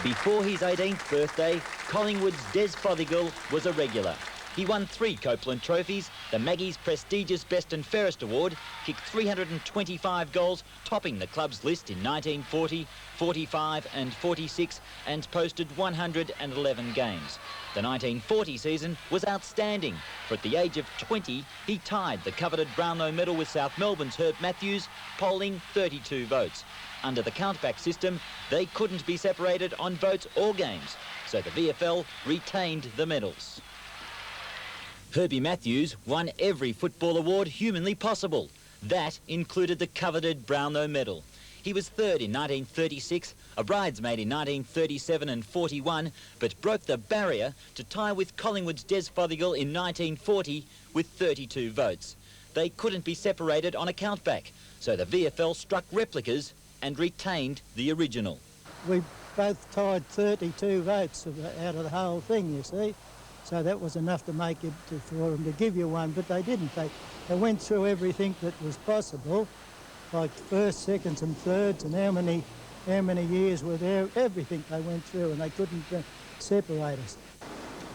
Before his 18th birthday, Collingwood's Des Fothergill was a regular. He won 3 Copeland trophies, the Maggie's prestigious Best and Fairest Award, kicked 325 goals, topping the club's list in 1940, 45 and 46, and posted 111 games. The 1940 season was outstanding, for at the age of 20, he tied the coveted Brownlow medal with South Melbourne's Herb Matthews, polling 32 votes. Under the countback system, they couldn't be separated on votes or games, so the VFL retained the medals. Herbie Matthews won every football award humanly possible. That included the coveted Brownlow medal. He was third in 1936, a bridesmaid in 1937 and 41, but broke the barrier to tie with Collingwood's Des Fothergill in 1940 with 32 votes. They couldn't be separated on a countback, so the VFL struck replicas and retained the original. We both tied 32 votes out of the whole thing, you see. So that was enough to make it for them to give you one, but they didn't. They went through everything that was possible, like first, seconds and thirds, and how many years were there, everything they went through, and they couldn't separate us.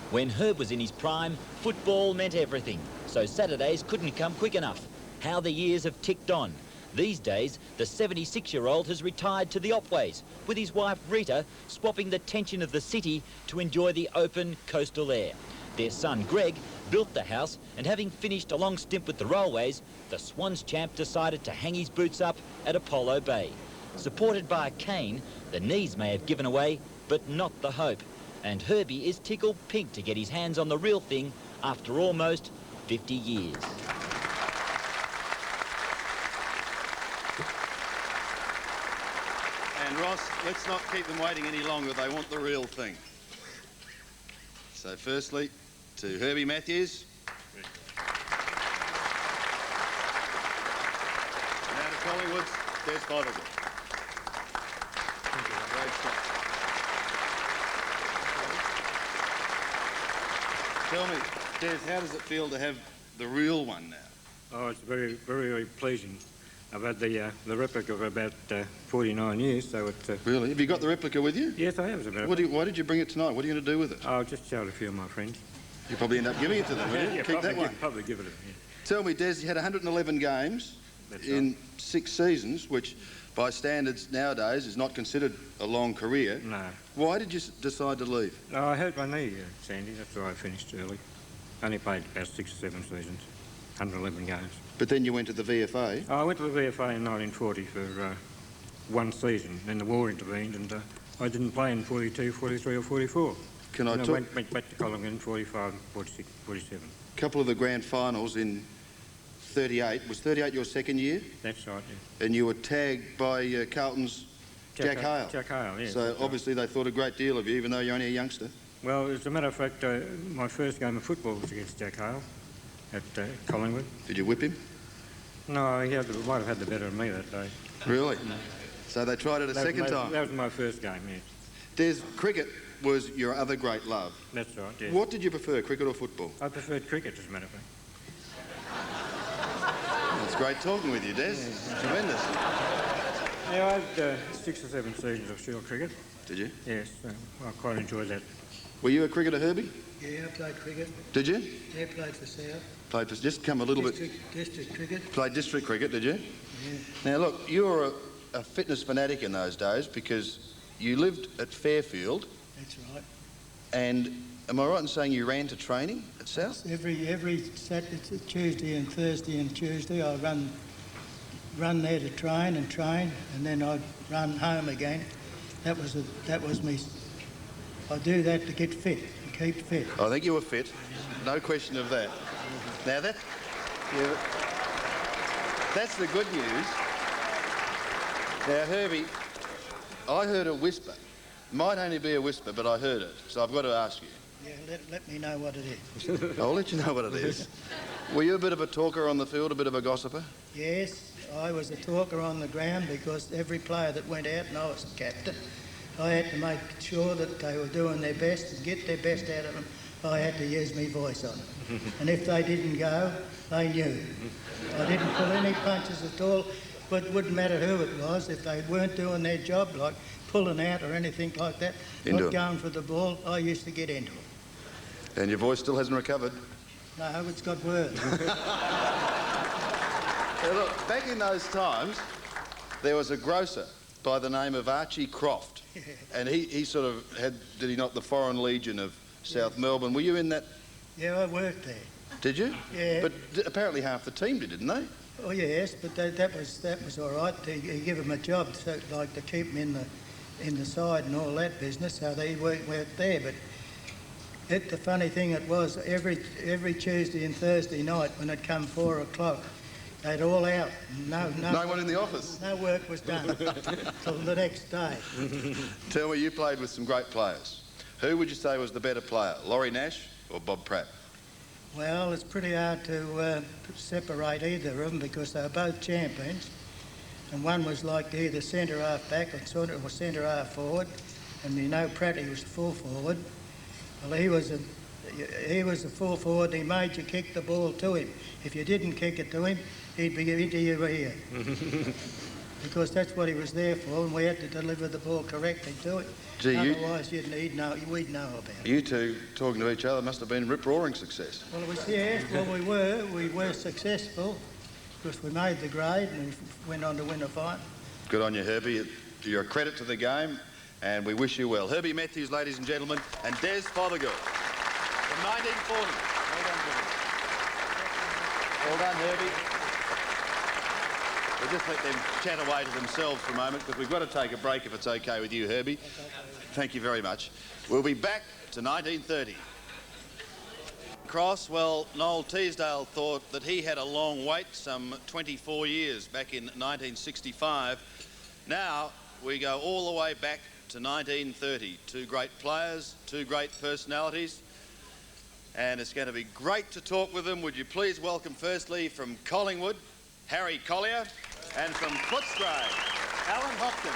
When Herb was in his prime, football meant everything, so Saturdays couldn't come quick enough. How the years have ticked on. These days, the 76-year-old has retired to the Otways, with his wife Rita swapping the tension of the city to enjoy the open coastal air. Their son Greg built the house, and having finished a long stint with the Railways, the Swans champ decided to hang his boots up at Apollo Bay. Supported by a cane, the knees may have given away, but not the hope. And Herbie is tickled pink to get his hands on the real thing after almost 50 years. And Ross, let's not keep them waiting any longer. They want the real thing. So firstly, to Herbie Matthews. Now to Collingwood's Des Fothergill. Great stuff. Tell me, Des, how does it feel to have the real one now? Oh, it's very, very, very pleasing. I've had the replica for about 49 years, so it's... Really? Have you got the replica with you? Yes, I have. Why did you bring it tonight? What are you going to do with it? I'll just show it a few of my friends. You'll probably end up giving it to them, will you? Yeah, keep that one. Probably give it to them, yeah. Tell me, Des, you had 111 games in 6 seasons, which by standards nowadays is not considered a long career. No. Why did you decide to leave? No, I hurt my knee, Sandy. That's why I finished early. Only played about 6 or 7 seasons, 111 games. But then you went to the VFA. I went to the VFA in 1940 for 1 season. Then the war intervened, and I didn't play in 42, 43 or 44. Can I talk? Went back to Collingwood in 45, 46, 47. A couple of the grand finals in 38. Was 38 your second year? That's right, yeah. And you were tagged by Carlton's Jack Hale. Jack Hale, yes. So obviously they thought a great deal of you, even though you're only a youngster. Well, as a matter of fact, my first game of football was against Jack Hale at Collingwood. Did you whip him? No, he might have had the better of me that day. Really? No. So they tried it a second time? That was my first game, yes. Des, cricket was your other great love. That's right, yes. What did you prefer, cricket or football? I preferred cricket, as a matter of fact. Well, it's great talking with you, Des. Yeah. Tremendous. Yeah, I had 6 or 7 seasons of field cricket. Did you? Yes, I quite enjoyed that. Were you a cricketer, Herbie? Yeah, I played cricket. Did you? Yeah, played for South. Played for... Just come a little bit... District cricket. Played district cricket, did you? Yeah. Now, look, you were a fitness fanatic in those days because you lived at Fairfield. That's right. And am I right in saying you ran to training at South? Every Saturday, Tuesday and Thursday and Tuesday I run there to train, and then I'd run home again. That was me. I do that to get fit, to keep fit. I think you were fit, no question of that. Now that's the good news. Now, Herbie, I heard a whisper. Might only be a whisper, but I heard it, so I've got to ask you. Yeah, let me know what it is. I'll let you know what it is. Were you a bit of a talker on the field, a bit of a gossiper? Yes, I was a talker on the ground because every player that went out, and I was the captain, I had to make sure that they were doing their best and get their best out of them. I had to use my voice on it. And if they didn't go, they knew. I didn't pull any punches at all, but it wouldn't matter who it was. If they weren't doing their job, like pulling out or anything like that, Into not it. going for the ball, I used to get into it. And your voice still hasn't recovered. No, it's got worse. Now look, back in those times, there was a grocer by the name of Archie Croft. And he sort of had, did he not, the Foreign Legion of South Melbourne. Were you in that? Yeah, I worked there. Did you? Yeah. But apparently half the team did, didn't they? Oh yes, but that was all right. You give them a job, so, like to keep them in the side and all that business. So they worked there. But the funny thing it was, every Tuesday and Thursday night when it come 4 o'clock, they'd all out. No one in the office. No work was done till the next day. Tell me, you played with some great players. Who would you say was the better player, Laurie Nash or Bob Pratt? Well, it's pretty hard to separate either of them because they were both champions, and one was like either centre half back or centre half forward, and you know Pratt, he was full forward. Well, he was a full forward. And he made you kick the ball to him. If you didn't kick it to him, he'd be into your ear. Because that's what he was there for, and we had to deliver the ball correctly to it. Gee, otherwise, we'd know about it. You two talking to each other must have been rip-roaring success. Well, we were successful because we made the grade and we went on to win a fight. Good on you, Herbie. You're a credit to the game, and we wish you well. Herbie Matthews, ladies and gentlemen, and Des Fothergill from 1940. Well done, Herbie. We'll just let them chat away to themselves for a moment because we've got to take a break if it's okay with you, Herbie. Thank you very much. We'll be back to 1930. Cross, well, Noel Teasdale thought that he had a long wait, some 24 years back in 1965. Now we go all the way back to 1930. Two great players, two great personalities, and it's going to be great to talk with them. Would you please welcome firstly from Collingwood, Harry Collier, and from Footscray, Alan Hopkins.